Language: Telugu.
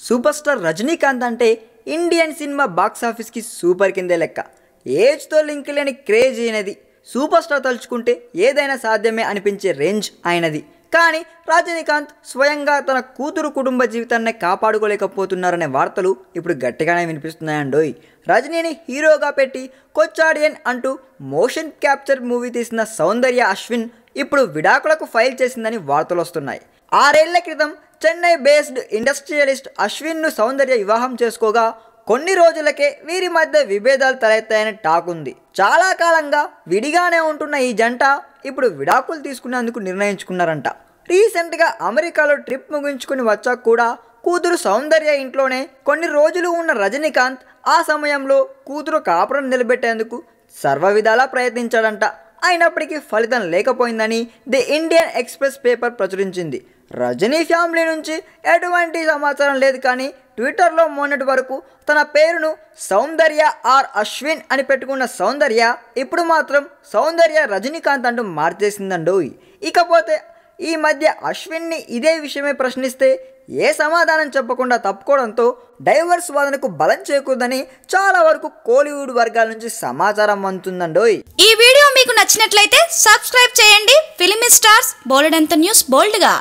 సూపర్ స్టార్ రజనీకాంత్ అంటే ఇండియన్ సినిమా బాక్స్ ఆఫీస్కి సూపర్ కిందే లెక్క. ఏజ్తో లింక్ లేని క్రేజ్ అయినది. సూపర్ స్టార్ తలుచుకుంటే ఏదైనా సాధ్యమే అనిపించే రేంజ్ ఆయనది. కానీ రజనీకాంత్ స్వయంగా తన కూతురు కుటుంబ జీవితాన్ని కాపాడుకోలేకపోతున్నారనే వార్తలు ఇప్పుడు గట్టిగానే వినిపిస్తున్నాయండోయ్. రజనీని హీరోగా పెట్టి కొచ్చాడియన్ అంటూ మోషన్ క్యాప్చర్ మూవీ తీసిన సౌందర్య అశ్విన్ ఇప్పుడు విడాకులకు ఫైల్ చేసిందని వార్తలు వస్తున్నాయి. 6 ఏళ్ల క్రితం చెన్నై బేస్డ్ ఇండస్ట్రియలిస్ట్ అశ్విన్ను సౌందర్య వివాహం చేసుకోగా కొన్ని రోజులకే వీరి మధ్య విభేదాలు తలెత్తాయని టాక్ ఉంది. చాలా కాలంగా విడిగానే ఉంటున్న ఈ జంట ఇప్పుడు విడాకులు తీసుకునేందుకు నిర్ణయించుకున్నారంట. రీసెంట్గా అమెరికాలో ట్రిప్ ముగించుకుని వచ్చాక కూడా కూతురు సౌందర్య ఇంట్లోనే కొన్ని రోజులు ఉన్న రజనీకాంత్ ఆ సమయంలో కూతురు కాపురం నిలబెట్టేందుకు సర్వవిధాలా ప్రయత్నించాడంట. అయినప్పటికీ ఫలితం లేకపోయిందని ది ఇండియన్ ఎక్స్ప్రెస్ పేపర్ ప్రచురించింది. రజనీ ఫ్యామిలీ నుంచి ఎటువంటి సమాచారం లేదు. కానీ ట్విట్టర్లో మొన్నటి వరకు తన పేరును సౌందర్య ఆర్ అశ్విన్ అని పెట్టుకున్న సౌందర్య ఇప్పుడు మాత్రం సౌందర్య రజనీకాంత్ అంటూ మార్చేసిందండోయ్. ఇకపోతే ఈ మధ్య అశ్విన్ని ఇదే విషయమే ప్రశ్నిస్తే ఏ సమాధానం చెప్పకుండా తప్పుకోవడంతో డైవర్స్ వాదనకు బలం చేకూరదని చాలా వరకు కోలీవుడ్ వర్గాల నుంచి సమాచారం అందుతుందండోయ్. ఈ వీడియో మీకు నచ్చినట్లయితే సబ్స్క్రైబ్ చేయండి. ఫిలిమి స్టార్స్ బోలెడంత న్యూస్ బోల్డ్గా.